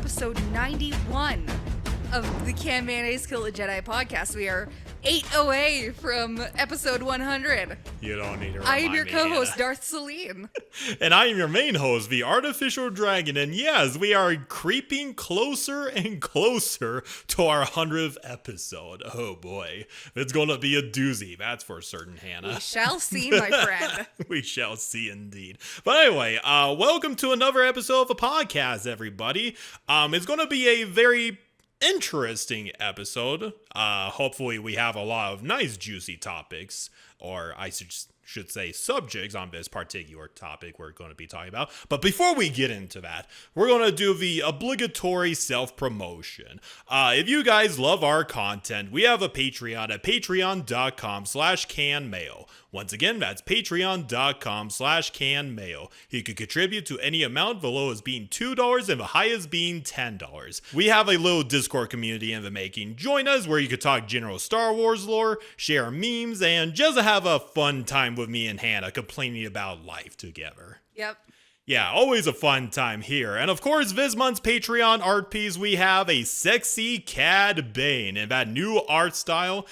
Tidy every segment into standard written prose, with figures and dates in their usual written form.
episode 91 of the Can Mayonnaise Kill a Jedi podcast. We are 8 away from episode 100. You don't need to I remind am your me, co-host, Hannah. Darth Celine. And I am your main host, the Artificial Dragon. And yes, we are creeping closer and closer to our 100th episode. Oh boy, it's going to be a doozy, that's for certain, Hannah. We shall see, my friend. We shall see indeed. But anyway, welcome to another episode of a podcast, everybody. It's going to be a very interesting episode. Hopefully we have a lot of nice juicy topics, or I should say subjects on this particular topic we're going to be talking about. But before we get into that, we're going to do the obligatory self-promotion. If you guys love our content, we have a Patreon at patreon.com/canmail. Once again, that's patreon.com/canmail. You can contribute to any amount, the lowest being $2 and the highest being $10. We have a little Discord community in the making. Join us where you can talk general Star Wars lore, share memes, and just have a fun time with me and Hannah complaining about life together. Yep. Yeah, always a fun time here. And of course, this month's Patreon art piece, we have a sexy Cad Bane in that new art style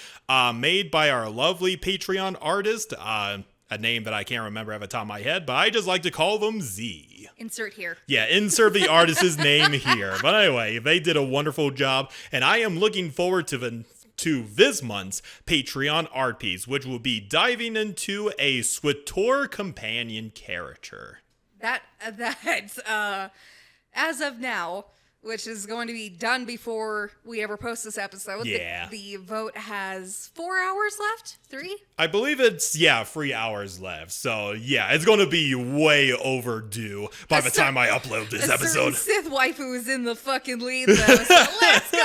made by our lovely Patreon artist, a name that I can't remember at the top of my head, but I just like to call them Z. Insert here. Yeah, insert the artist's name here. But anyway, they did a wonderful job, and I am looking forward to this month's Patreon art piece, which will be diving into a SWTOR companion character. That as of now, which is going to be done before we ever post this episode, yeah. The vote has 4 hours left? 3? I believe it's, 3 hours left. So, yeah, it's going to be way overdue by the time I upload this episode. Sith waifu is in the fucking lead, though, so let's go!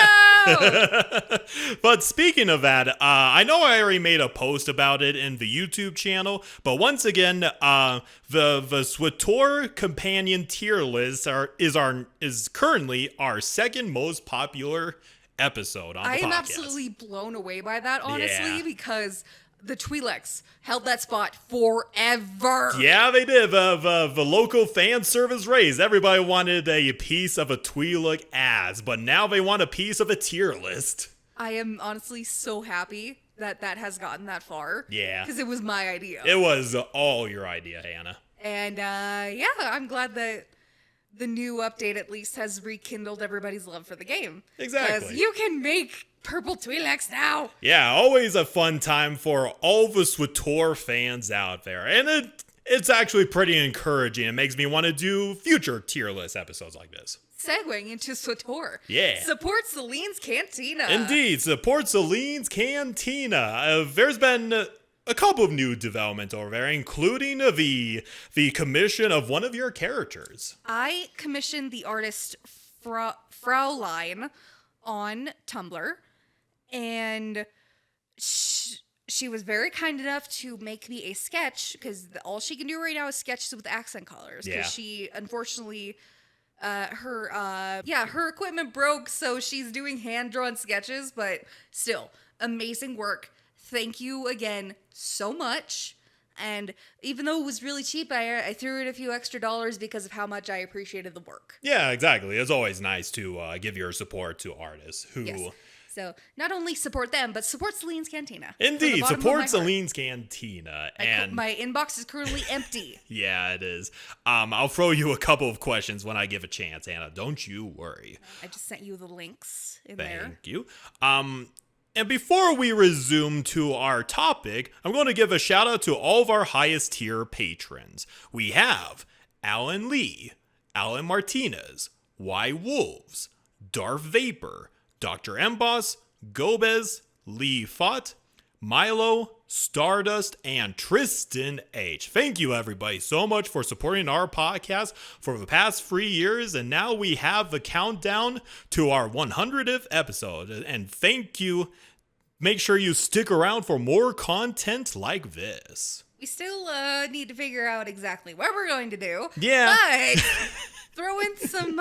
But speaking of that, I know I already made a post about it in the YouTube channel, but once again, the SWTOR companion tier list is currently our second most popular episode on the podcast. I am absolutely blown away by that, honestly, because the Twi'leks held that spot forever. Yeah, they did. The local fan service raised. Everybody wanted a piece of a Twi'lek ass, but now they want a piece of a tier list. I am honestly so happy that has gotten that far. Yeah. Because it was my idea. It was all your idea, Hannah. And, I'm glad that the new update at least has rekindled everybody's love for the game. Exactly. Because you can make purple Twi'leks now. Yeah, always a fun time for all the SWTOR fans out there. And it's actually pretty encouraging. It makes me want to do future tier list episodes like this. Segueing into SWTOR. Yeah. Support Celine's Cantina. Indeed, support Celine's Cantina. There's been a couple of new developments over there, including the commission of one of your characters. I commissioned the artist Fraulein on Tumblr, and she was very kind enough to make me a sketch, because all she can do right now is sketches with accent colors, because she, unfortunately, her equipment broke, so she's doing hand-drawn sketches, but still, amazing work. Thank you again so much. And even though it was really cheap, I threw in a few extra dollars because of how much I appreciated the work. Yeah, exactly. It's always nice to give your support to artists who... Yes. So not only support them, but support Celine's Cantina. Indeed, support Celine's Cantina. And my inbox is currently empty. Yeah, it is. I'll throw you a couple of questions when I give a chance, Hannah. Don't you worry. I just sent you the links in there. Thank you. And before we resume to our topic, I'm going to give a shout out to all of our highest tier patrons. We have Alan Lee, Alan Martinez, Y Wolves, Darth Vapor, Dr. Emboss, Gobez, Lee Fott, Milo, Stardust, and Tristan H. Thank you, everybody, so much for supporting our podcast for the past 3 years, and now we have the countdown to our 100th episode, and thank you. Make sure you stick around for more content like this. We still need to figure out exactly what we're going to do. Yeah. But throw in some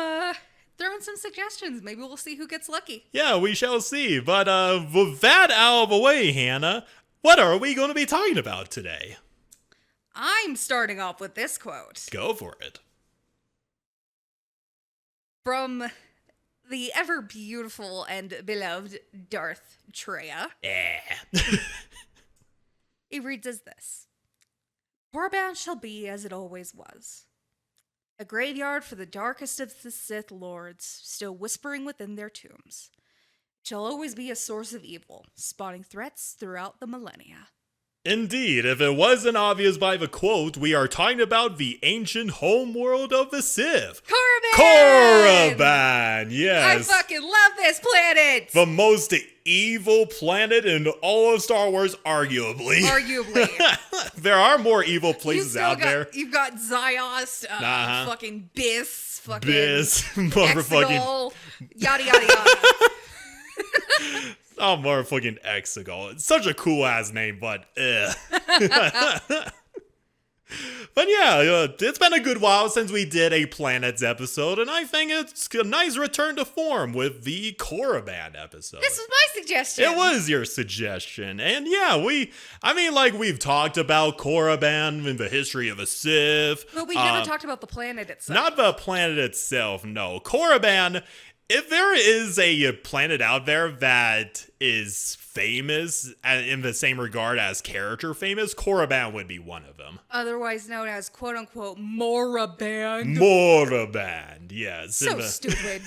suggestions. Maybe we'll see who gets lucky. Yeah, we shall see. But with that out of the way, Hannah, what are we going to be talking about today? I'm starting off with this quote. Go for it. From the ever beautiful and beloved Darth Treya. Yeah. It reads as this. Korriban shall be as it always was. A graveyard for the darkest of the Sith Lords, still whispering within their tombs. It shall always be a source of evil, spawning threats throughout the millennia. Indeed, if it wasn't obvious by the quote, we are talking about the ancient homeworld of the Sith. Korriban! Korriban, yes. I fucking love this planet! The most evil planet in all of Star Wars, arguably. There are more evil places out there. You've got Ziost, fucking Biss, fucking motherfucking Exegol, yada yada yada. Oh, motherfucking Exegol. It's such a cool ass name, but But yeah, it's been a good while since we did a planets episode, and I think it's a nice return to form with the Korriban episode. This was my suggestion. It was your suggestion. And yeah, we've talked about Korriban in the history of the Sith. But we never talked about the planet itself. Not the planet itself, no. Korriban, if there is a planet out there that is famous in the same regard as character famous, Korriban would be one of them. Otherwise known as quote-unquote Moraband. Moraband, yes. So stupid.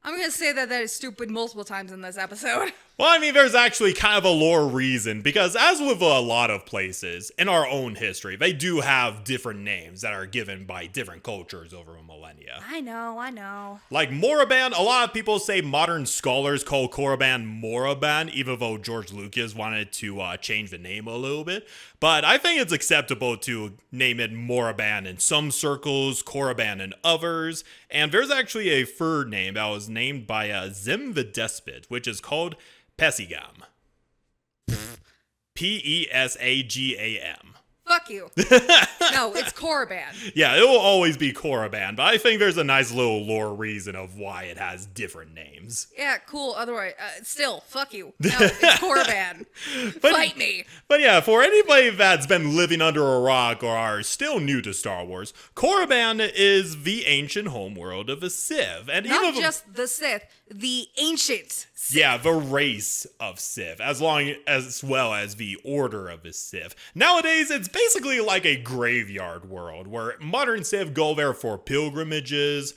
I'm going to say that is stupid multiple times in this episode. Well, I mean, there's actually kind of a lore reason, because as with a lot of places in our own history, they do have different names that are given by different cultures over millennia. I know. Like Moraband, a lot of people say modern scholars call Korriban Moraband, even though George Lucas wanted to change the name a little bit. But I think it's acceptable to name it Moraband in some circles, Korriban in others. And there's actually a third name that was named by Zim the Despot, which is called Pesegam. Pesagam. Fuck you. No, it's Korriban. Yeah, it will always be Korriban, but I think there's a nice little lore reason of why it has different names. Yeah, cool. Otherwise, still, fuck you. No, it's Korriban. Fight me. But yeah, for anybody that's been living under a rock or are still new to Star Wars, Korriban is the ancient homeworld of the Sith. And not just the Sith, the ancient Sith. Yeah, the race of Sith, as well as the order of the Sith. Nowadays, it's basically like a graveyard world where modern Sith go there for pilgrimages,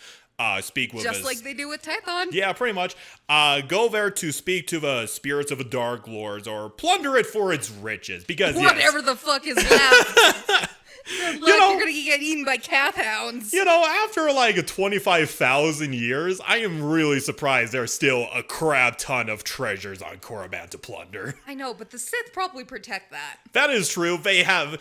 speak with just like they do with Tython. Yeah, pretty much. Go there to speak to the spirits of the Dark Lords or plunder it for its riches, because whatever the fuck is left. You're gonna get eaten by cath hounds. After like 25,000 years, I am really surprised there's still a crap ton of treasures on Korriban to plunder. I know, but the Sith probably protect that. That is true. They have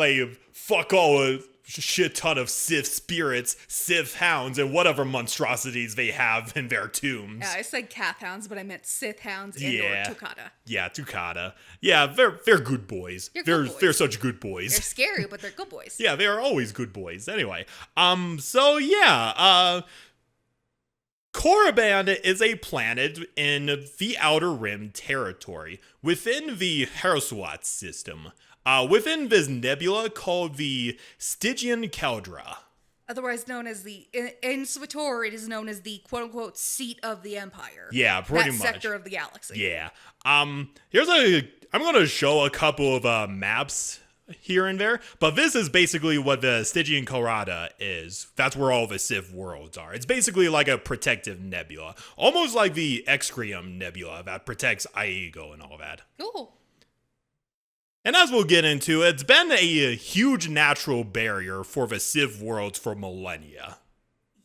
a fuck all shit ton of Sith spirits, Sith hounds, and whatever monstrosities they have in their tombs. Yeah, I said cath hounds, but I meant Sith hounds and or Tukata. Yeah, Tukata. Yeah, they're good boys. They're such good boys. They're scary, but they're good boys. Yeah, they are always good boys. Anyway, Korriban is a planet in the Outer Rim territory within the Hyperspace system. Within this nebula called the Stygian Caldera. Otherwise known as in SWTOR, it is known as the quote-unquote seat of the Empire. Yeah, pretty much. That sector of the galaxy. Yeah. I'm going to show a couple of maps here and there, but this is basically what the Stygian Caldera is. That's where all the Sith worlds are. It's basically like a protective nebula, almost like the Excrium Nebula that protects Aigo and all that. Cool. And as we'll get into, it's been a huge natural barrier for the Sith worlds for millennia.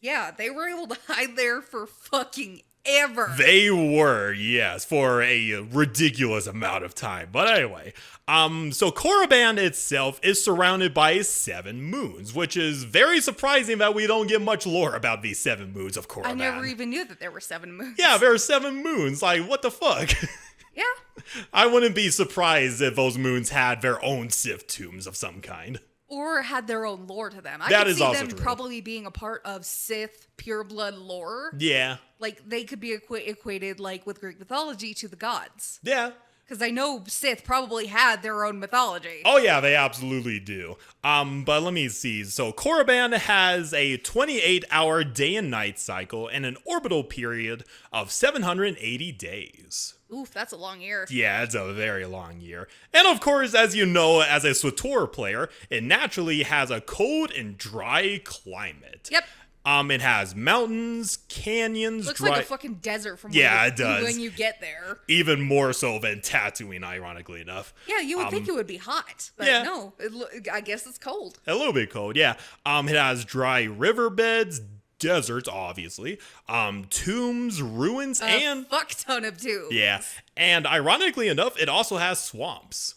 Yeah, they were able to hide there for fucking ever. They were, yes, for a ridiculous amount of time. But anyway, so Korriban itself is surrounded by 7 moons, which is very surprising that we don't get much lore about these 7 moons of Korriban. I never even knew that there were 7 moons. Yeah, there are 7 moons. Like, what the fuck? Yeah. I wouldn't be surprised if those moons had their own Sith tombs of some kind. Or had their own lore to them. I That could is see also them true. probably being a part of Sith pureblood lore. Yeah. Like, they could be equated, like, with Greek mythology to the gods. Yeah. Because I know Sith probably had their own mythology. Oh yeah, they absolutely do. But let me see. So Korriban has a 28-hour day and night cycle and an orbital period of 780 days. Oof, that's a long year. Yeah, it's a very long year. And of course, as you know, as a SWTOR player, it naturally has a cold and dry climate. Yep. It has mountains, canyons, Looks like a fucking desert from it does. when you get there. Even more so than Tatooine, ironically enough. Yeah, you would think it would be hot, but yeah. no, I guess it's cold. A little bit cold, yeah. It has dry riverbeds, deserts, obviously, tombs, ruins, and fuck ton of tombs. Yeah, and ironically enough, it also has swamps.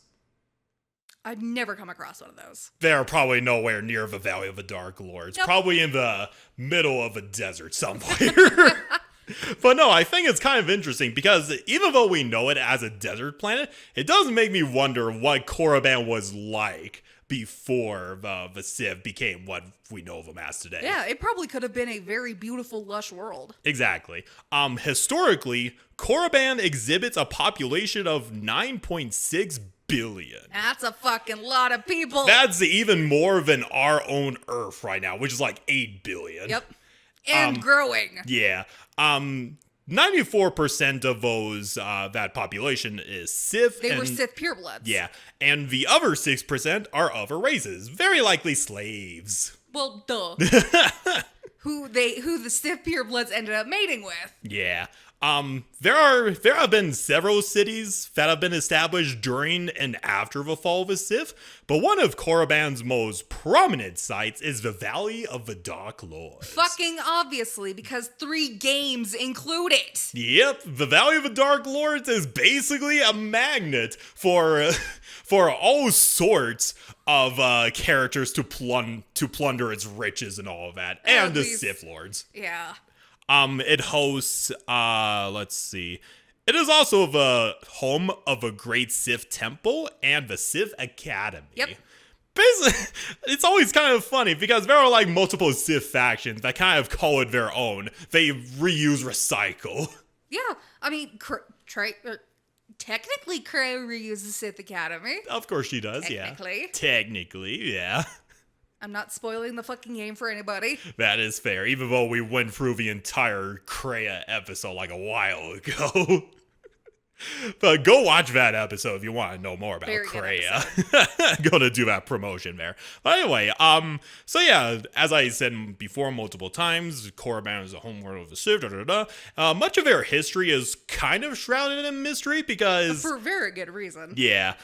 I've never come across one of those. They're probably nowhere near the Valley of the Dark Lord. It's probably in the middle of a desert somewhere. But no, I think it's kind of interesting because even though we know it as a desert planet, it does make me wonder what Korriban was like before the Sith became what we know of them as today. Yeah, it probably could have been a very beautiful, lush world. Exactly. Historically, Korriban exhibits a population of 9.6 billion. That's a fucking lot of people. That's even more than our own Earth right now, which is like 8 billion. Yep. And growing. Yeah. 94% of those, that population is Sith. They were Sith purebloods. Yeah. And the other 6% are other races, very likely slaves. Well, duh. who the Sith purebloods ended up mating with. Yeah. There have been several cities that have been established during and after the fall of the Sith, but one of Korriban's most prominent sites is the Valley of the Dark Lords. Fucking obviously, because 3 games include it. Yep, the Valley of the Dark Lords is basically a magnet for all sorts of characters to plunder its riches and all of that, and the Sith Lords. Yeah. It hosts, let's see. It is also the home of a great Sith temple and the Sith Academy. Yep. Basically, it's always kind of funny because there are like multiple Sith factions that kind of call it their own. They reuse, recycle. Yeah, I mean, technically Krei reuses Sith Academy. Of course she does, Technically, yeah. I'm not spoiling the fucking game for anybody. That is fair, even though we went through the entire Kreia episode like a while ago. But go watch that episode if you want to know more about Kreia. Gonna do that promotion there. But anyway, so yeah, as I said before multiple times, Korriban is the homeworld of the Sith. Much of their history is kind of shrouded in mystery because for very good reason. Yeah.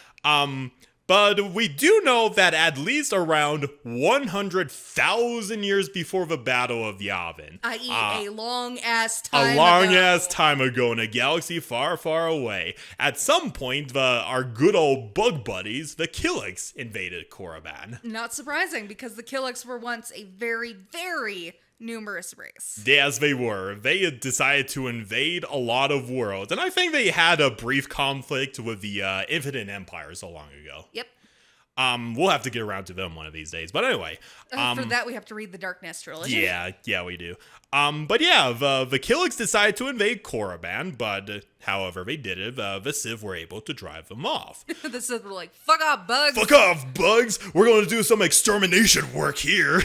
But we do know that at least around 100,000 years before the Battle of Yavin, i.e. a long-ass time ago in a galaxy far, far away, at some point, our good old bug buddies, the Killiks, invaded Korriban. Not surprising, because the Killiks were once a very, very numerous race. Yes, they were. They had decided to invade a lot of worlds, and I think they had a brief conflict with the Infinite Empire so long ago. Yep. We'll have to get around to them one of these days. But anyway. For that, we have to read the Darkness trilogy. Yeah, we do. But yeah, the Killiks decided to invade Korriban, but however they did it, the Sith were able to drive them off. The Sith were like, fuck off, bugs! Fuck off, bugs! We're going to do some extermination work here.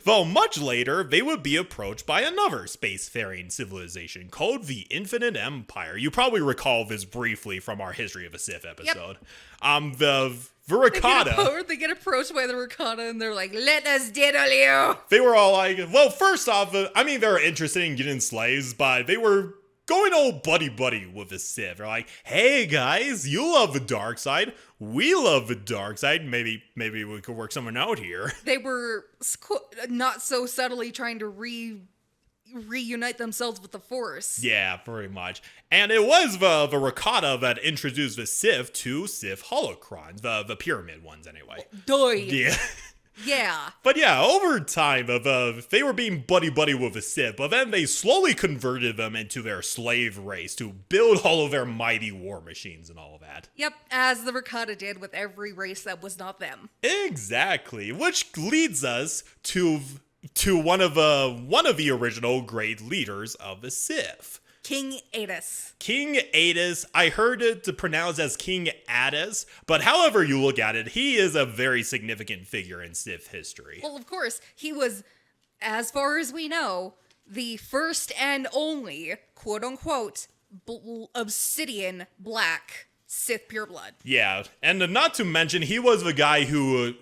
Though much later, they would be approached by another spacefaring civilization called the Infinite Empire. You probably recall this briefly from our History of a Sith episode. Yep. The Rakata. They get approached by the Rakata and they're like, let us diddle you. They were all like, well, first off, I mean, they were interested in getting slaves, but they were going old buddy-buddy with the Sith. They're like, hey guys, you love the dark side. We love the dark side. Maybe we could work something out here. They were not so subtly trying to reunite themselves with the Force. Yeah, pretty much. And it was the Rakata that introduced the Sith to Sith holocrons, the pyramid ones anyway. Yeah. Yeah. But yeah, over time, they were being buddy-buddy with the Sith, but then they slowly converted them into their slave race to build all of their mighty war machines and all of that. Yep, as the Rakata did with every race that was not them. Exactly, which leads us to one of the original great leaders of the Sith. King Adus. King Adus, I heard it pronounced as King Adus, but however you look at it, he is a very significant figure in Sith history. Well, of course, he was, as far as we know, the first and only, quote-unquote, obsidian black Sith pureblood. Yeah, and not to mention, he was the guy who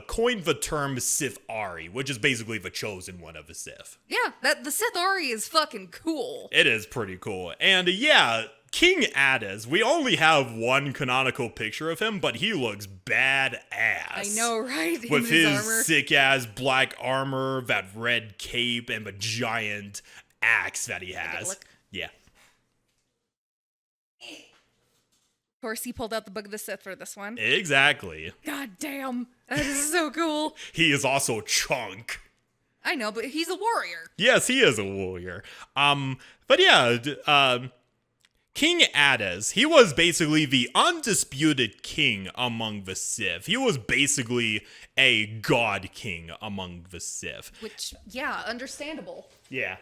coined the term Sith Ari, which is basically the chosen one of the Sith. Yeah, the Sith Ari is fucking cool. It is pretty cool. And yeah, King Adus, we only have one canonical picture of him, but he looks badass. I know, right? With his armor. sick-ass black armor, that red cape, and the giant axe that he has. Look. Yeah. Of course, he pulled out the Book of the Sith for this one. Exactly. God damn, that is so cool. He is also Chunk. I know, but he's a warrior. Yes, he is a warrior. But yeah, King Adus, he was basically the undisputed king among the Sith. He was basically a god king among the Sith. Which, yeah, understandable. Yeah.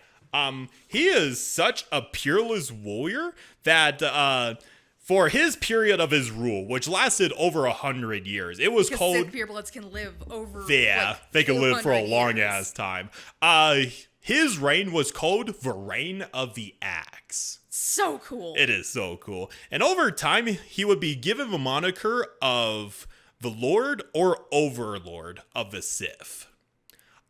He is such a peerless warrior that, for his period of his rule, which lasted over 100 years, it was called... Sith purebloods can live over, Yeah, they can live for a 400 long years. ass time. His reign was called the Reign of the Axe. So cool. It is so cool. And over time, he would be given the moniker of the Lord or Overlord of the Sith.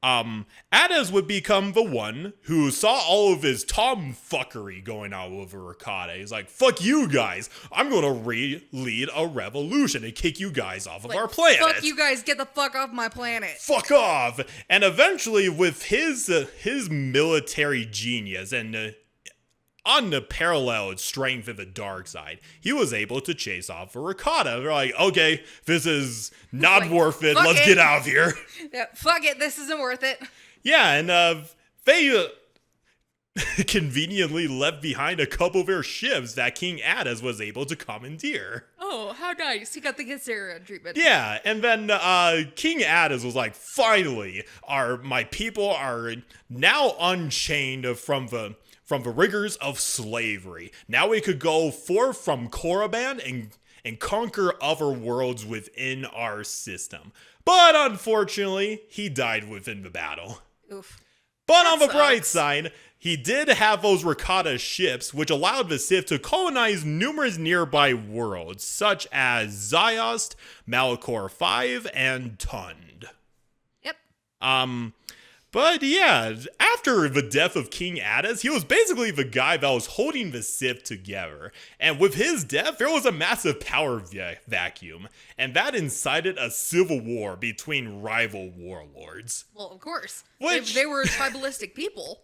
Adus would become the one who saw all of his tomfuckery going on with Rakata. He's like, fuck you guys. I'm going to lead a revolution and kick you guys off of our planet. Fuck you guys, get the fuck off my planet. Fuck off. And eventually, with his military genius and unparalleled strength of the dark side, he was able to chase off Rakata. They're like, okay, this is not Like, worth it. fuck Let's it. get out of here. Yeah, fuck it, this isn't worth it. Yeah, and they conveniently left behind a couple of their ships that King Adus was able to commandeer. Oh, how nice. He got the Githzeran treatment. Yeah, and then King Adus was like, finally, my people are now unchained from the rigors of slavery. Now we could go forth from Korriban and conquer other worlds within our system. But unfortunately, he died within the battle. Oof. But That on the bright sucks. side, he did have those Rakata ships, which allowed the Sith to colonize numerous nearby worlds, such as Ziost, Malachor V, and Tund. Yep. But yeah, after the death of King Adus, he was basically the guy that was holding the Sith together. And with his death, there was a massive power vacuum, and that incited a civil war between rival warlords. Well, of course. Which- They were tribalistic people,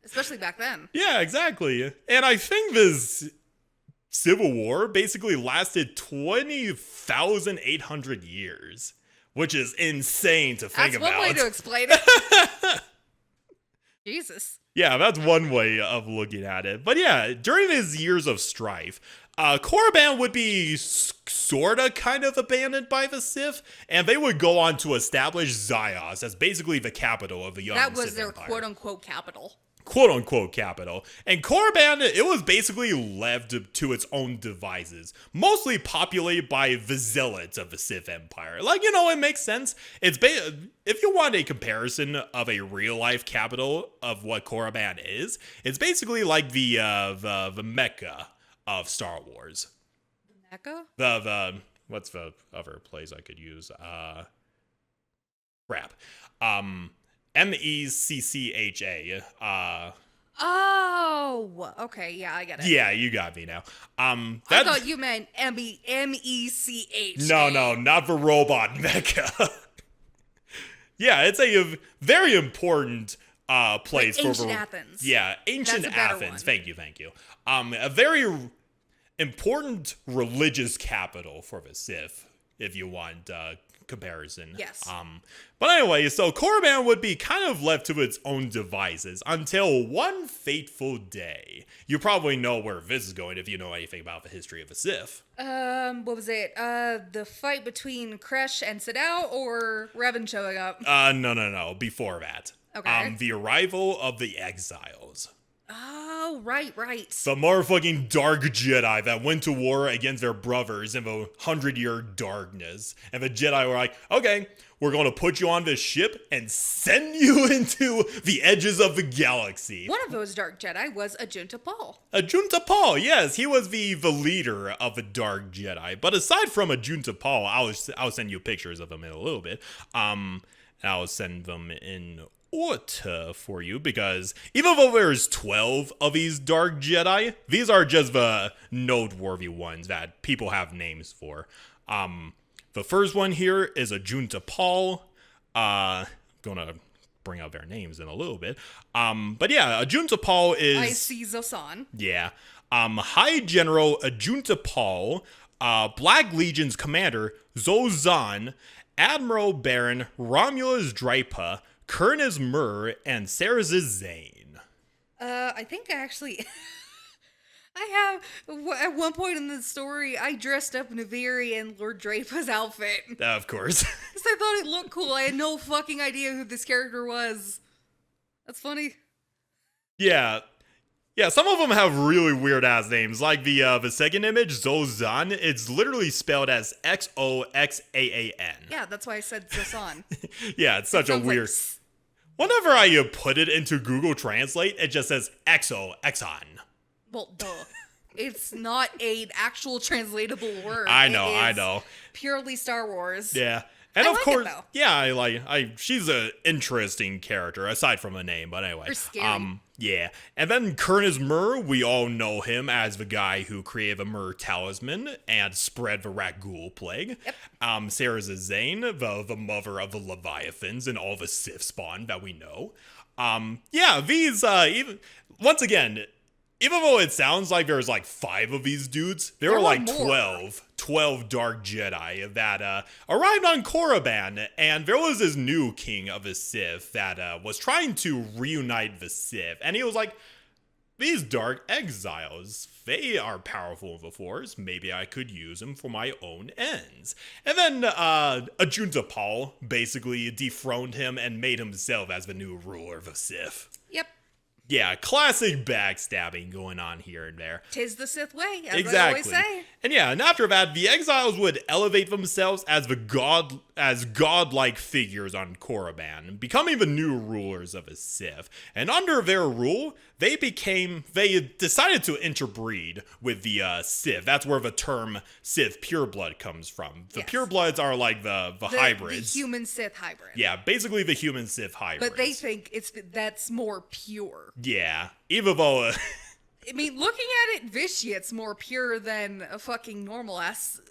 especially back then. Yeah, exactly. And I think this civil war basically lasted 20,800 years, which is insane to think That's about. one way to explain it. Jesus. Yeah, that's one way of looking at it. But yeah, during his years of strife, Korriban would be sorta kind of abandoned by the Sith, and they would go on to establish Ziost as basically the capital of the young That was Sith their Empire. quote-unquote capital. Quote-unquote capital. And Korriban, it was basically left to its own devices, mostly populated by the zealots of the Sith Empire. Like, it makes sense. It's if you want a comparison of a real-life capital of what Korriban is, it's basically like the Mecca of Star Wars. Mecca? What's the other place I could use? Crap. MECCHA. Oh, okay, yeah, I get it. Yeah, you got me now. I thought you meant MECH. No, not the robot mecha. Yeah, it's a very important place Like for ancient Athens. Yeah, ancient That's a better Athens. one. Thank you. A very important religious capital for the Sith, if you want comparison. Yes. But anyway, so Korriban would be kind of left to its own devices until one fateful day. You probably know where this is going if you know anything about the history of the Sith. What was it? The fight between Kresh and Sadao, or Revan showing up? No. Before that. Okay. The arrival of the exiles. Oh, right. The motherfucking dark Jedi that went to war against their brothers in the 100-year darkness. And the Jedi were like, okay, we're going to put you on this ship and send you into the edges of the galaxy. One of those dark Jedi was Ajunta Paul. Ajunta Paul, yes, he was the leader of the dark Jedi. But aside from Ajunta Paul, I'll send you pictures of him in a little bit. I'll send them in order for you, because even though there's 12 of these dark Jedi, these are just the noteworthy ones that people have names for. The first one here is Ajunta Paul. Gonna bring out their names in a little bit. But yeah, Ajunta Paul is... I see Zosan. Yeah. High General Ajunta Paul, Black Legion's commander Zozan, Admiral Baron Romulus Drypa, Kurniz Mur, and Sarazis Zane. I think I have, at one point in the story, I dressed up Naviri in Lord Drapa's outfit. Of course. Because I thought it looked cool. I had no fucking idea who this character was. That's funny. Yeah. Yeah, some of them have really weird-ass names. Like the second image, Zozan, it's literally spelled as Xoxaan. Yeah, that's why I said Zosan. Yeah, it's such a weird... Whenever I put it into Google Translate, it just says Exan. Well, duh. It's not an actual translatable word. I know. Purely Star Wars. Yeah. And I of like course, it, though. yeah, she's an interesting character, aside from a name, but anyway. They're scary. Yeah. And then Kurniz Mur, we all know him as the guy who created the Mur Talisman and spread the Rakghoul Plague. Yep. Sarazis Zane, the mother of the Leviathans and all the Sith spawn that we know. Yeah, these, once again, even though it sounds like there's like 5 of these dudes, there were like more. 12 dark Jedi that arrived on Korriban, and there was this new king of the Sith that was trying to reunite the Sith, and he was like, these dark exiles, they are powerful in the Force, maybe I could use them for my own ends. And then Ajunta Paul basically dethroned him and made himself as the new ruler of the Sith. Yep. Yeah, classic backstabbing going on here and there. 'Tis the Sith way, as Exactly. I always say. And yeah, and after that, the exiles would elevate themselves as godlike figures on Korriban, becoming the new rulers of the Sith. And under their rule, they decided to interbreed with the Sith. That's where the term Sith pureblood comes from. The purebloods are like the hybrids. The human Sith hybrid. Yeah, basically the human Sith hybrids. But they think that's more pure. Yeah, even though... I mean, looking at it, Vitiate's more pure than a fucking normal-ass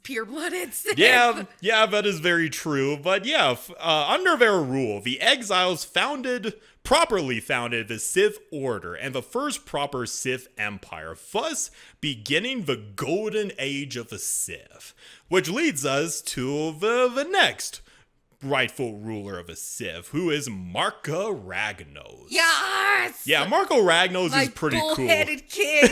pure-blooded Sith. Yeah, that is very true. But yeah, under their rule, the exiles properly founded the Sith Order and the first proper Sith Empire, thus beginning the golden age of the Sith. Which leads us to the next rightful ruler of a Sith, who is Marka Ragnos. Yes! Yeah, Marka Ragnos is pretty cool. Bull-headed king.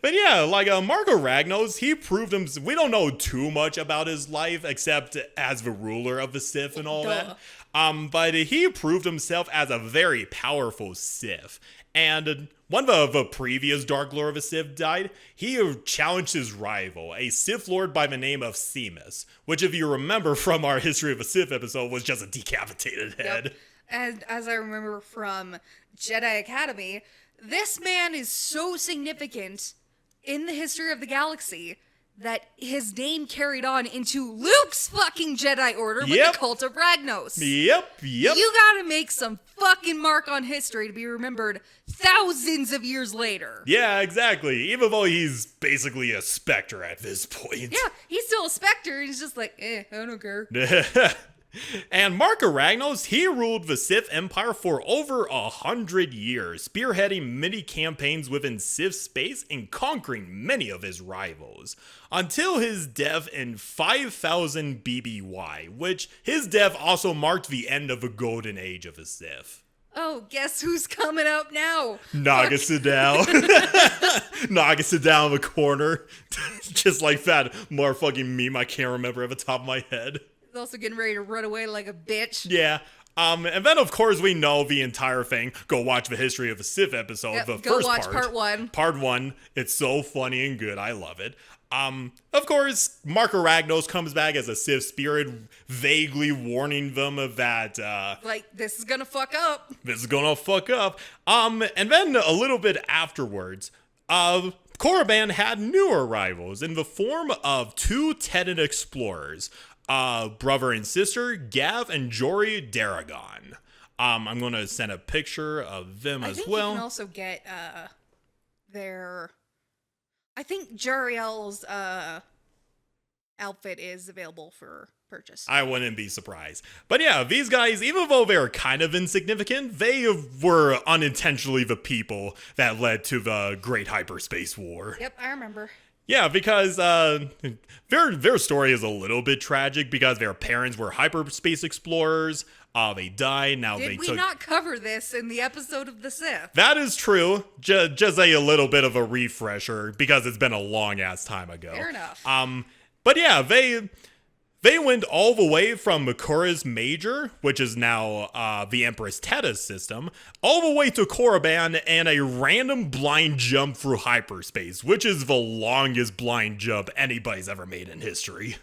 But yeah, like Marka Ragnos, he proved himself. We don't know too much about his life except as the ruler of the Sith and all that. But he proved himself as a very powerful Sith. And when the previous Dark Lord of the Sith died, he challenged his rival, a Sith Lord by the name of Seamus, which, if you remember from our History of the Sith episode, was just a decapitated head. Yep. And as I remember from Jedi Academy, this man is so significant in the history of the galaxy that his name carried on into Luke's fucking Jedi Order with the Cult of Ragnos. Yep. You gotta make some fucking mark on history to be remembered thousands of years later. Yeah, exactly. Even though he's basically a specter at this point. Yeah, he's still a specter. He's just like, I don't care. And Marka Ragnos, he ruled the Sith Empire for over 100 years, spearheading many campaigns within Sith space and conquering many of his rivals. Until his death in 5000 BBY, which his death also marked the end of the golden age of the Sith. Oh, guess who's coming up now? Naga Sidal. Naga Sidal in the corner. Just like that motherfucking meme I can't remember at the top of my head. He's also getting ready to run away like a bitch. Yeah. And then, of course, we know the entire thing. Go watch the History of the Sith episode, Yep, the go first watch part. part 1. Part 1. It's so funny and good. I love it. Of course, Mark Aragnos comes back as a Sith spirit, vaguely warning them that, Like, this is gonna fuck up. this is gonna fuck up. And then a little bit afterwards, Korriban had new arrivals in the form of 2 Tenet explorers, brother and sister, Gav and Jory Daragon. I'm gonna send a picture of them as well. You can also get, their... I think Jariel's outfit is available for purchase. I wouldn't be surprised. But yeah, these guys, even though they're kind of insignificant, they were unintentionally the people that led to the Great Hyperspace War. Yep, I remember. Yeah, because their story is a little bit tragic because their parents were hyperspace explorers. They died. Now Did they we took... not cover this in the episode of The Sith? That is true. Just a little bit of a refresher because it's been a long ass time ago. Fair enough. But yeah, they went all the way from Makuras Major, which is now the Empress Teta's system, all the way to Korriban and a random blind jump through hyperspace, which is the longest blind jump anybody's ever made in history.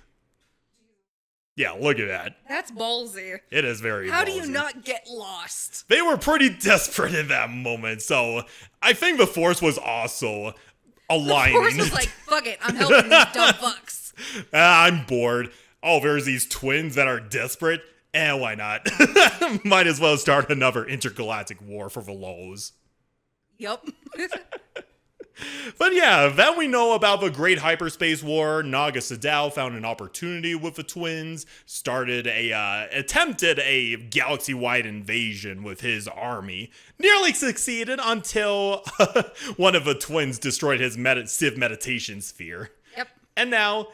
Yeah, look at that. That's ballsy. It is very How ballsy. do you not get lost? They were pretty desperate in that moment, so I think the Force was also aligning. The Force was like, fuck it, I'm helping these dumb fucks. I'm bored. Oh, there's these twins that are desperate. Why not? Might as well start another intergalactic war for the lows. Yep. But yeah, then we know about the Great Hyperspace War. Naga Sadao found an opportunity with the twins, attempted a galaxy-wide invasion with his army, nearly succeeded until one of the twins destroyed his Sith meditation sphere. Yep. And now,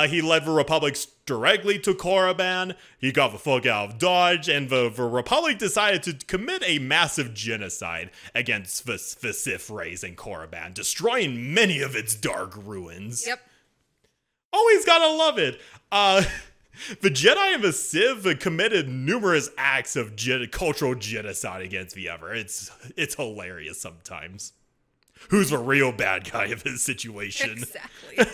he led the Republic directly to Korriban. He got the fuck out of Dodge, and the Republic decided to commit a massive genocide against the Sith race in Korriban, destroying many of its dark ruins. Yep. Always gotta love it. The Jedi and the Sith committed numerous acts of cultural genocide against the other. It's hilarious sometimes. Who's the real bad guy of this situation? Exactly.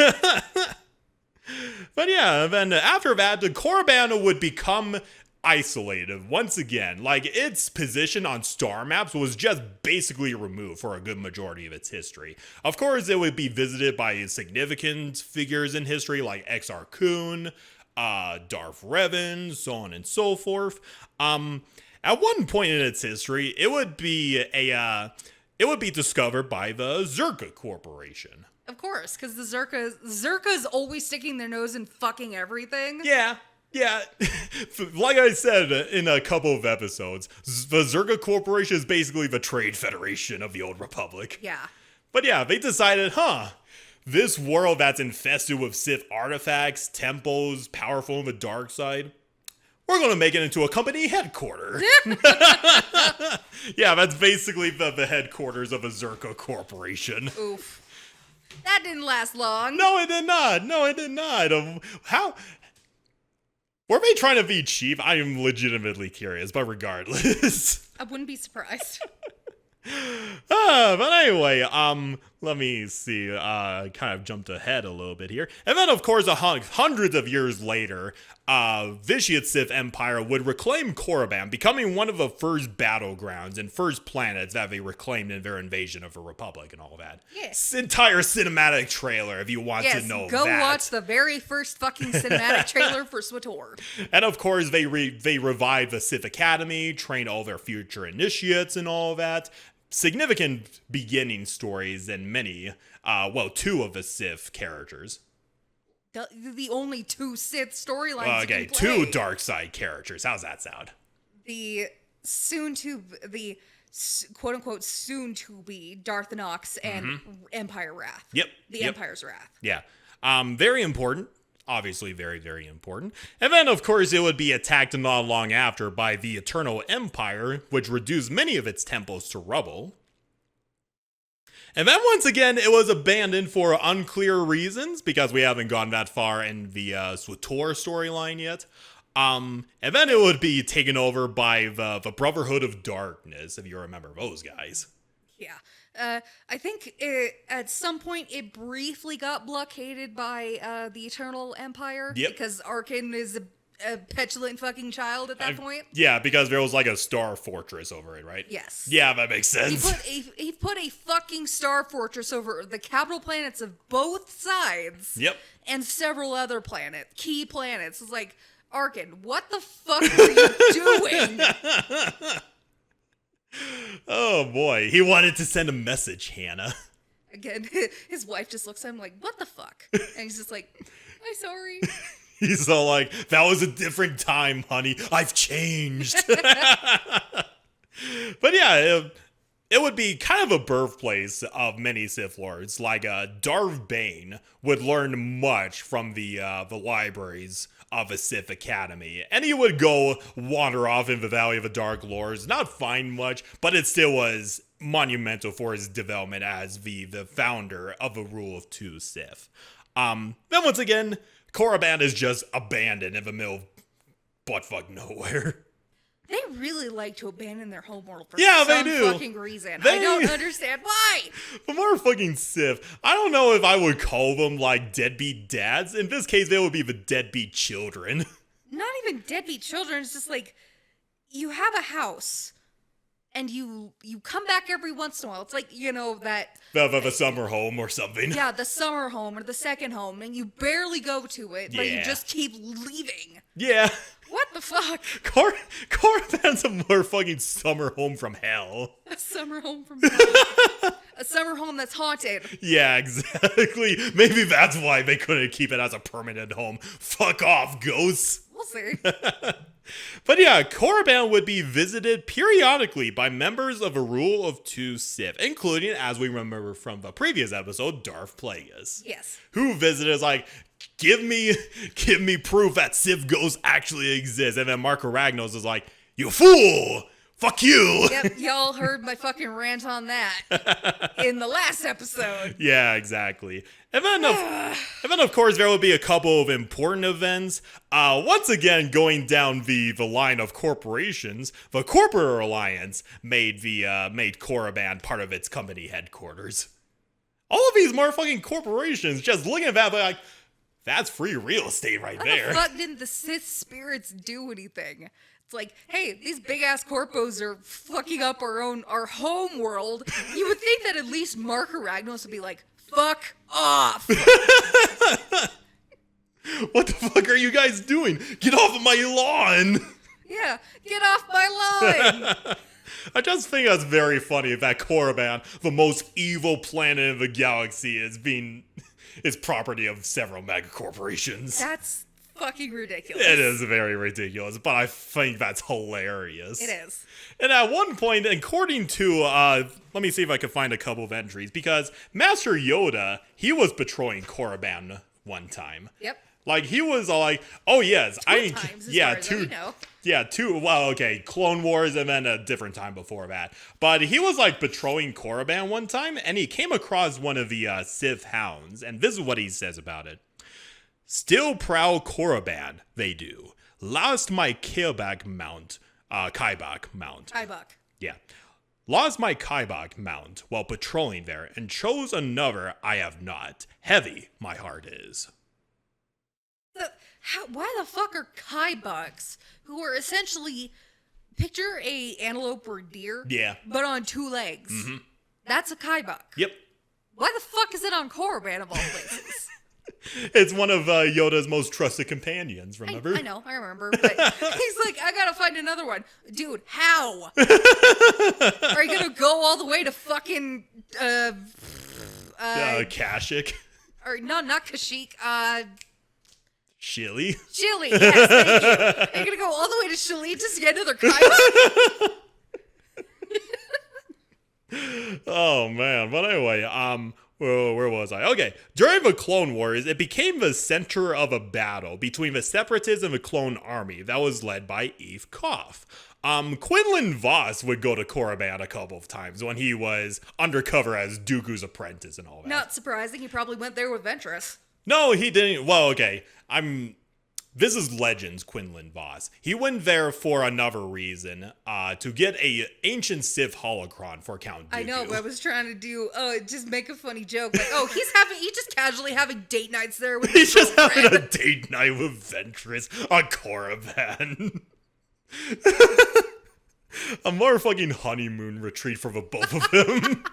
But yeah, then after that, the Korriban would become isolated once again. Like, its position on star maps was just basically removed for a good majority of its history. Of course, it would be visited by significant figures in history like Exar Kun, Darth Revan, so on and so forth. At one point in its history, it would be discovered by the Zerka Corporation. Of course, because the Zerka's always sticking their nose in fucking everything. Yeah. Like I said in a couple of episodes, the Zerka Corporation is basically the trade federation of the Old Republic. Yeah. But yeah, they decided, this world that's infested with Sith artifacts, temples, powerful in the dark side, we're going to make it into a company headquarters. Yeah, that's basically the headquarters of a Zerka Corporation. Oof. That didn't last long. No, it did not. How? Were they trying to be cheap? I am legitimately curious, but regardless. I wouldn't be surprised. But anyway, let me see, kind of jumped ahead a little bit here. And then, of course, hundreds of years later, Vitiate Sith Empire would reclaim Korriban, becoming one of the first battlegrounds and first planets that they reclaimed in their invasion of the Republic and all that. Yes. Entire cinematic trailer, if you want to know go that. watch the very first fucking cinematic trailer for SWTOR. And of course, they revived the Sith Academy, trained all their future initiates and all that. Significant beginning stories and many, two of the Sith characters. The only 2 Sith storylines. Okay, you can play. 2 dark side characters. How's that sound? The quote unquote soon to be Darth Nox and Empire Wrath. Yep. Empire's Wrath. Yeah. Very important. Obviously very, very important. And then, of course, it would be attacked not long after by the Eternal Empire, which reduced many of its temples to rubble. And then, once again, it was abandoned for unclear reasons, because we haven't gone that far in the SWTOR storyline yet. And then it would be taken over by the Brotherhood of Darkness, if you remember those guys. Yeah. I think at some point it briefly got blockaded by the Eternal Empire. Yep. Because Arkin is a petulant fucking child at that point. Yeah, because there was like a star fortress over it, right? Yes. Yeah, that makes sense. He put a fucking star fortress over the capital planets of both sides. Yep. And several other key planets. It's like, Arkin, what the fuck were you doing? Oh boy, he wanted to send a message, Hannah. Again, his wife just looks at him like, what the fuck? And he's just like, I'm sorry. He's all like, that was a different time, honey. I've changed. But yeah, it would be kind of a birthplace of many Sith Lords. Like Darth Bane would learn much from the libraries of a Sith Academy. And he would go wander off in the Valley of the Dark Lords, not find much, but it still was monumental for his development as the founder of the Rule of Two Sith. Then once again, Korriban is just abandoned in the middle of buttfuck nowhere. They really like to abandon their homeworld for they some do. fucking reason. I don't understand why. The more fucking Sith, I don't know if I would call them like deadbeat dads. In this case, they would be the deadbeat children. Not even deadbeat children. It's just like, you have a house and you come back every once in a while. It's like, that... The summer home or something. Yeah, the summer home or the second home, and you barely go to it, but you Yeah. just keep leaving. Yeah. What the fuck? Korriban's a more fucking summer home from hell. A summer home from hell. A summer home that's haunted. Yeah, exactly. Maybe that's why they couldn't keep it as a permanent home. Fuck off, ghosts. We'll see. But yeah, Korriban would be visited periodically by members of a Rule of Two Sith, including, as we remember from the previous episode, Darth Plagueis. Yes. Who visited like, give me proof that Sith ghosts actually exist. And then Marco Ragnos is like, you fool! Fuck you! Yep, y'all heard my fucking rant on that in the last episode. Yeah, exactly. And then, of course, there will be a couple of important events. Once again, going down the line of corporations, the Corporate Alliance made Korriban part of its company headquarters. All of these motherfucking corporations, just looking at that, they're like, that's free real estate right there. How the fuck didn't the Sith spirits do anything? It's like, hey, these big ass corpos are fucking up our home world. You would think that at least Mark Aragnos would be like, fuck off. What the fuck are you guys doing? Get off of my lawn. Yeah, get off my lawn. I just think that's very funny that Korriban, the most evil planet in the galaxy, is property of several mega corporations. That's fucking ridiculous. It is very ridiculous, but I think that's hilarious. It is. And at one point, according to, let me see if I can find a couple of entries, because Master Yoda, he was patrolling Korriban one time. Yep. Like, he was like, oh yes, Clone Wars and then a different time before that. But he was like patrolling Korriban one time, and he came across one of the Sith hounds, and this is what he says about it. Still prowl Korriban, they do. Lost my Kaibak mount. Kaibak. Yeah. Lost my Kaibak mount while patrolling there, and chose another I have not. Heavy my heart is. Why the fuck are Kaibaks, who are essentially, picture a antelope or deer, Yeah. but on two legs. Mm-hmm. That's a Kaibak. Yep. Why the fuck is it on Korriban of all places? It's one of Yoda's most trusted companions, remember? I know, I remember, but he's like, I gotta find another one. Dude, how? Are you gonna go all the way to fucking, Kashyyyk. Or, no, not Kashyyyk, Chili. Chili, yes, thank you. Are you gonna go all the way to Chili just to get another Kaibak? Oh, man. But anyway, where was I? Okay. During the Clone Wars, it became the center of a battle between the Separatists and the Clone Army that was led by Eve Koff. Quinlan Voss would go to Korriban a couple of times when he was undercover as Dooku's apprentice and all that. Not surprising, he probably went there with Ventress. No, he didn't. Well, okay. this is Legends Quinlan Vos. He went there for another reason, to get a ancient Sith holocron for Count Dooku. I know, but I was trying to do, just make a funny joke. Like, he's just casually having date nights there with He's his just having girlfriend. a date night with Ventress on Korriban. A more fucking honeymoon retreat for the both of them.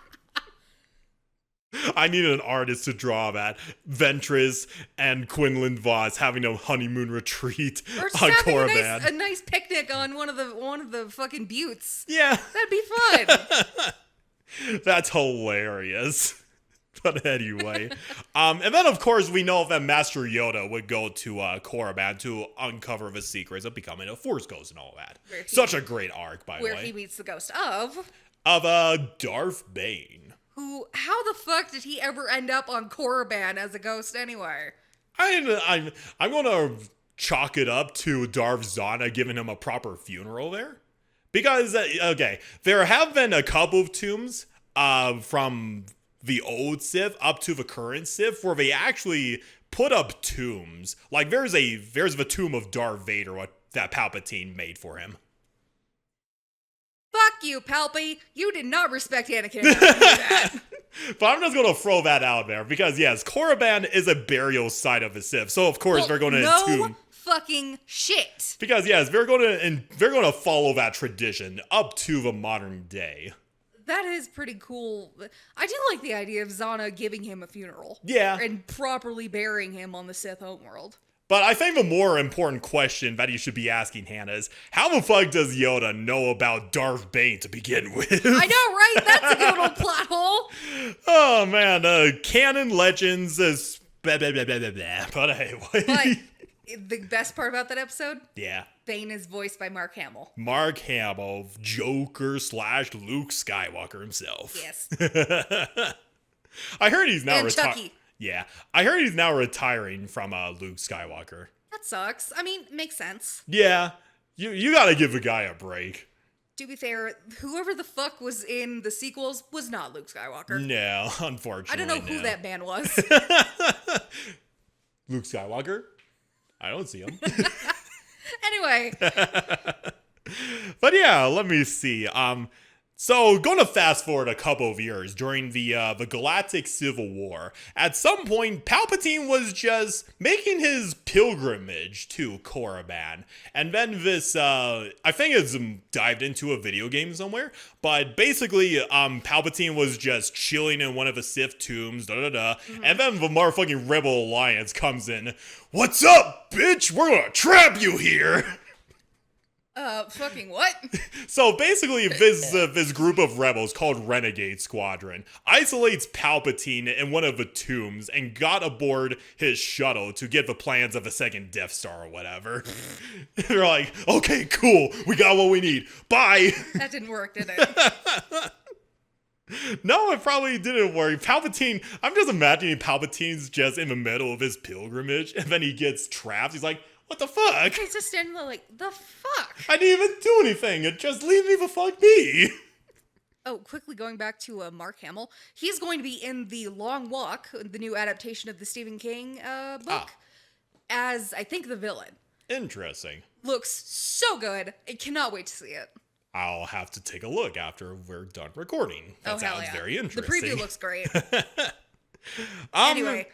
I needed an artist to draw that. Ventress and Quinlan Vos having a honeymoon retreat Or just on having Korriban. a nice picnic on one of the fucking buttes. Yeah. That'd be fun. That's hilarious. But anyway. And then, of course, we know that Master Yoda would go to Korriban to uncover the secrets of becoming a Force Ghost and all that. Such a great arc, by the way. Where he meets the ghost of Darth Bane. who, how the fuck did he ever end up on Korriban as a ghost anyway? I'm gonna chalk it up to Darth Zana giving him a proper funeral there. Because, okay, there have been a couple of tombs from the old Sith up to the current Sith where they actually put up tombs. Like, there's the tomb of Darth Vader that Palpatine made for him. Fuck you, Palpy. You did not respect Anakin enough to do that. But I'm just going to throw that out there because, yes, Korriban is a burial site of the Sith. So, of course, they're going to entomb. Fucking shit. Because, yes, they're going to follow that tradition up to the modern day. That is pretty cool. I do like the idea of Zana giving him a funeral. Yeah. And properly burying him on the Sith homeworld. But I think the more important question that you should be asking, Hannah, is how the fuck does Yoda know about Darth Bane to begin with? I know, right? That's a good old plot hole. Oh, man. Canon Legends is blah, blah, blah, blah, blah, blah. But anyway. But the best part about that episode? Yeah. Bane is voiced by Mark Hamill. Mark Hamill, Joker / Luke Skywalker himself. Yes. I heard he's now And Chucky. Yeah, I heard he's now retiring from Luke Skywalker. That sucks. I mean, makes sense. Yeah, you gotta give the guy a break. To be fair, whoever the fuck was in the sequels was not Luke Skywalker. No, unfortunately. I don't know who that man was. Luke Skywalker? I don't see him. Anyway. But yeah, let me see. So, going to fast forward a couple of years during the Galactic Civil War, at some point, Palpatine was just making his pilgrimage to Korriban. And then this, I think it's dived into a video game somewhere, but basically, Palpatine was just chilling in one of the Sith tombs, and then the motherfucking Rebel Alliance comes in. What's up, bitch? We're gonna trap you here! Fucking what? So basically, this group of rebels called Renegade Squadron isolates Palpatine in one of the tombs and got aboard his shuttle to get the plans of the second Death Star or whatever. They're like, okay, cool, we got what we need. Bye! That didn't work, did it? No, it probably didn't work. Palpatine, I'm just imagining Palpatine's just in the middle of his pilgrimage, and then he gets trapped. He's like, what the fuck? He's just standing there like, the fuck? I didn't even do anything. Just leave me the fuck be. Oh, quickly going back to Mark Hamill. He's going to be in The Long Walk, the new adaptation of the Stephen King book, as, I think, the villain. Interesting. Looks so good. I cannot wait to see it. I'll have to take a look after we're done recording. That sounds very interesting. The preview looks great. Anyway.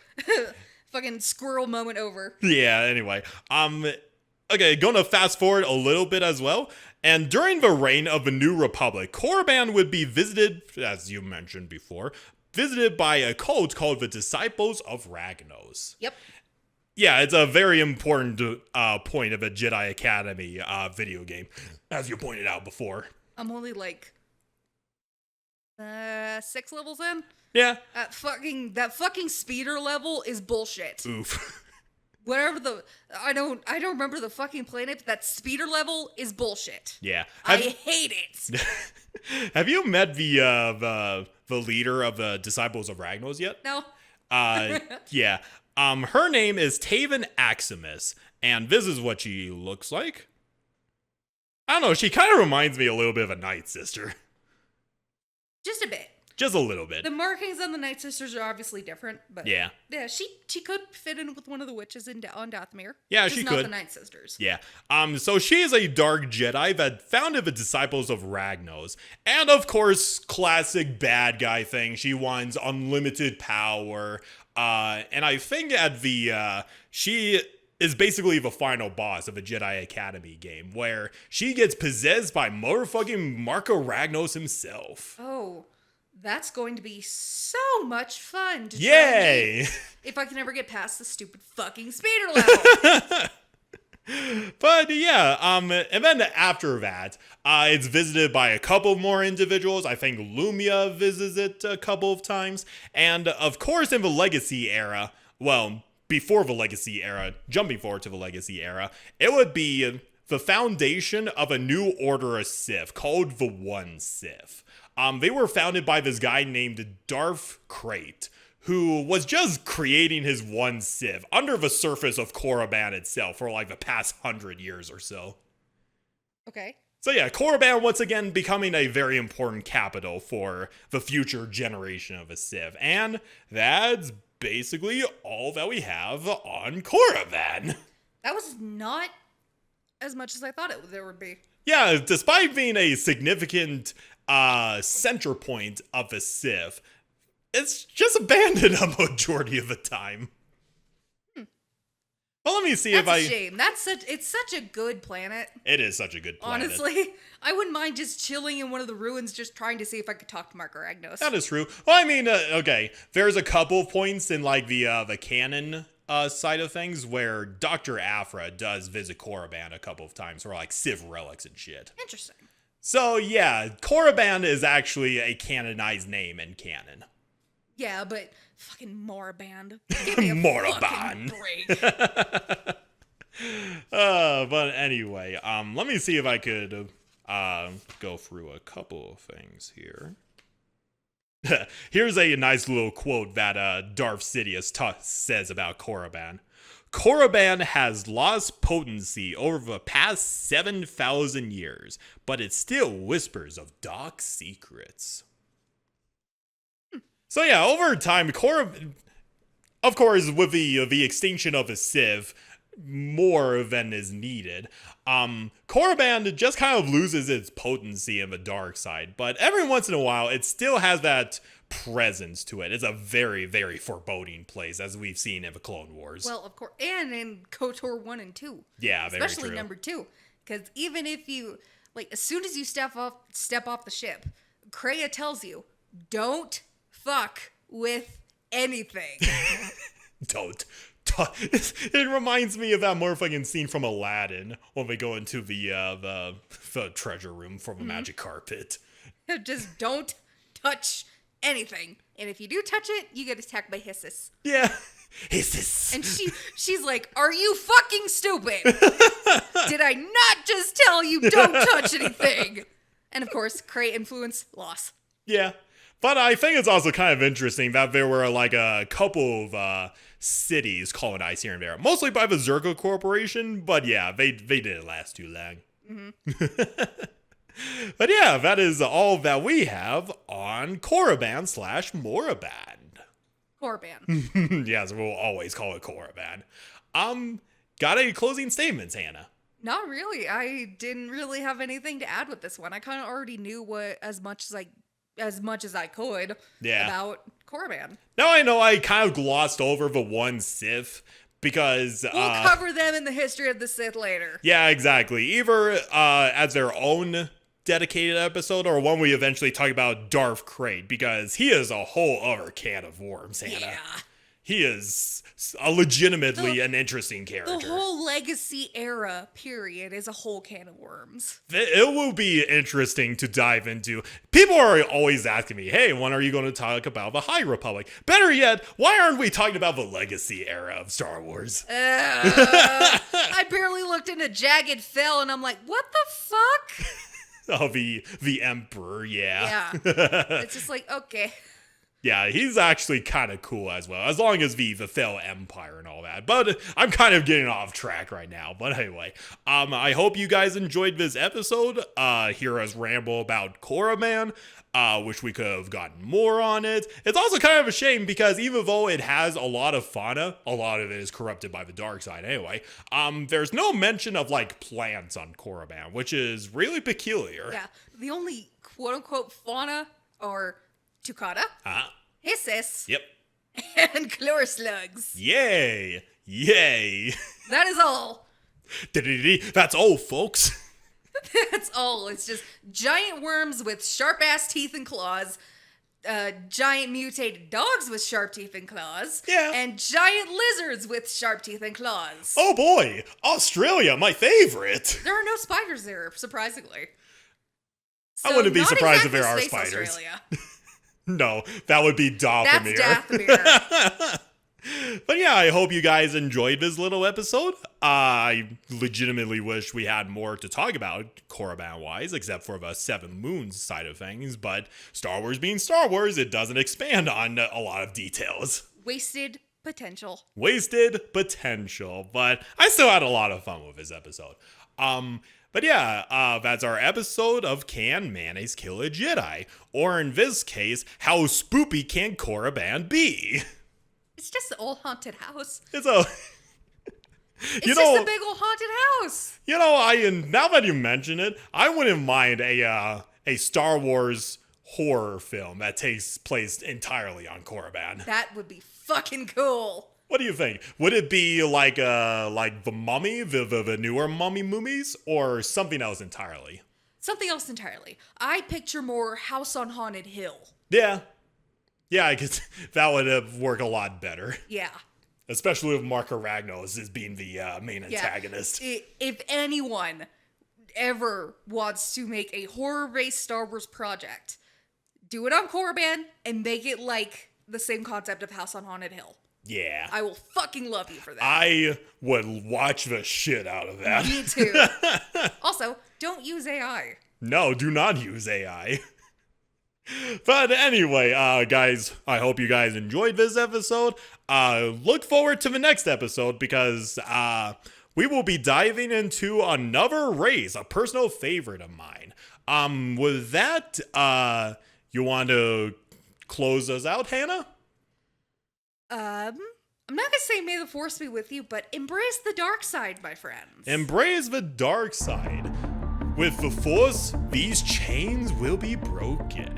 Fucking squirrel moment over. Yeah, anyway. Okay, gonna fast forward a little bit as well. And during the reign of the New Republic, Korriban would be visited, as you mentioned before, visited by a cult called the Disciples of Ragnos. Yep. Yeah, it's a very important point of a Jedi Academy video game, as you pointed out before. I'm only like 6 levels in. Yeah. That fucking speeder level is bullshit. Oof. Whatever I don't remember the fucking planet, but that speeder level is bullshit. Yeah. I hate it. Have you met the leader of the Disciples of Ragnos yet? No. Yeah. Her name is Taven Aximus, and this is what she looks like. I don't know, she kind of reminds me a little bit of a Night Sister. Just a bit. Just a little bit. The markings on the Night Sisters are obviously different, but Yeah. she could fit in with one of the witches on Dathomir. Yeah, just she not could. the Night Sisters. Yeah. So she is a dark Jedi that founded the Disciples of Ragnos. And of course, classic bad guy thing. She wants unlimited power. And I think at she is basically the final boss of a Jedi Academy game where she gets possessed by motherfucking Marco Ragnos himself. Oh, that's going to be so much fun to try Yay! and beat if I can ever get past the stupid fucking speeder level. But yeah, and then after that, it's visited by a couple more individuals. I think Lumia visits it a couple of times. And of course, in the Legacy era, well, before the Legacy era, jumping forward to the Legacy era, it would be the foundation of a new order of Sith called the One Sith. They were founded by this guy named Darth Krayt, who was just creating his one Sith under the surface of Korriban itself for like the past 100 years or so. Okay. So yeah, Korriban once again becoming a very important capital for the future generation of a Sith. And that's basically all that we have on Korriban. That was not as much as I thought there would be. Yeah, despite being a significant center point of the Sith, it's just abandoned a majority of the time. Well, let me see That's if a shame. It's such a good planet. It is such a good planet. Honestly, I wouldn't mind just chilling in one of the ruins, just trying to see if I could talk to Marco Ragnos. That is true. Well, I mean, okay, there's a couple of points in like the canon side of things where Dr. Aphra does visit Korriban a couple of times for like Sith relics and shit. Interesting. So yeah, Korriban is actually a canonized name in canon. Yeah, but fucking Moraband. Give me a Moraband. fucking break. But anyway, let me see if I could go through a couple of things here. Here's a nice little quote that Darth Sidious says about Korriban. Korriban has lost potency over the past 7,000 years, but it still whispers of dark secrets. So yeah, over time, of course, with the extinction of the Sith, more than is needed, Korriban just kind of loses its potency in the dark side, but every once in a while, it still has that presence to it. It's a very, very foreboding place, as we've seen in the Clone Wars. Well, of course, and in KOTOR 1 and 2. Yeah, very especially true. number 2. Because even if you, like, as soon as you step off the ship, Kreia tells you, don't fuck with anything. Don't. It reminds me of that motherfucking scene from Aladdin when we go into the treasure room from the magic carpet. Just don't touch anything. And if you do touch it, you get attacked by Hisses. Yeah. Hisses. And she's like, are you fucking stupid? Did I not just tell you don't touch anything? And of course, Krayt influence, loss. Yeah. But I think it's also kind of interesting that there were like a couple of cities colonized here and there, mostly by the Zergo Corporation. But yeah, they didn't last too long. Mm-hmm. But yeah, that is all that we have on Korriban / Moraband. Korriban. Yes, we'll always call it Korriban. Got any closing statements, Hannah? Not really. I didn't really have anything to add with this one. I kind of already knew as much as I could about Korriban. Now I know I kind of glossed over the one Sith because we'll cover them in the history of the Sith later. Yeah, exactly. Either as their own dedicated episode or one we eventually talk about Darth Krayt, because he is a whole other can of worms, Hannah. Yeah. He is legitimately an interesting character. The whole Legacy era period is a whole can of worms. It will be interesting to dive into. People are always asking me, hey, when are you going to talk about the High Republic? Better yet, why aren't we talking about the Legacy era of Star Wars? I barely looked into Jagged Fell and I'm like, what the fuck? Oh, the Emperor, yeah. Yeah. It's just like, okay. Yeah, he's actually kind of cool as well, as long as the Sith Empire and all that. But I'm kind of getting off track right now. But anyway, I hope you guys enjoyed this episode. Hear us ramble about Korriban. Wish we could have gotten more on it. It's also kind of a shame because even though it has a lot of fauna, a lot of it is corrupted by the dark side anyway. There's no mention of like plants on Korriban, which is really peculiar. Yeah, the only quote-unquote fauna are Tukata, Hissis, Yep. and chlor slugs. Yay! Yay! That is all. That's all, folks. That's all. It's just giant worms with sharp-ass teeth and claws, giant mutated dogs with sharp teeth and claws, Yeah. and giant lizards with sharp teeth and claws. Oh boy, Australia, my favorite. There are no spiders there, surprisingly. I wouldn't be not surprised if exactly there are Space spiders. Australia. No, that would be Dathomir. That's Dathomir. But yeah, I hope you guys enjoyed this little episode. I legitimately wish we had more to talk about Korriban-wise, except for the Seven Moons side of things. But Star Wars being Star Wars, it doesn't expand on a lot of details. Wasted potential. Wasted potential. But I still had a lot of fun with this episode. But yeah, that's our episode of Can Mayonnaise Kill a Jedi? Or in this case, how spoopy can Korriban be? It's just an old haunted house. It's a... It's just a big old haunted house. You know, now that you mention it, I wouldn't mind a Star Wars horror film that takes place entirely on Korriban. That would be fucking cool. What do you think? Would it be like the Mummy, the newer mummies, or something else entirely? Something else entirely. I picture more House on Haunted Hill. Yeah. Yeah, because that would work a lot better. Yeah. Especially with Marco Ragnos as being the main antagonist. If anyone ever wants to make a horror-based Star Wars project, do it on Korriban and make it like the same concept of House on Haunted Hill. Yeah. I will fucking love you for that. I would watch the shit out of that. Me too. Also, don't use AI. No, do not use AI. But anyway, guys, I hope you guys enjoyed this episode. Look forward to the next episode because we will be diving into another race, a personal favorite of mine. With that, you want to close us out, Hannah? I'm not gonna say may the force be with you, but embrace the dark side, my friends. Embrace the dark side. With the force, these chains will be broken.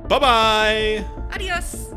Bye-bye! Adios!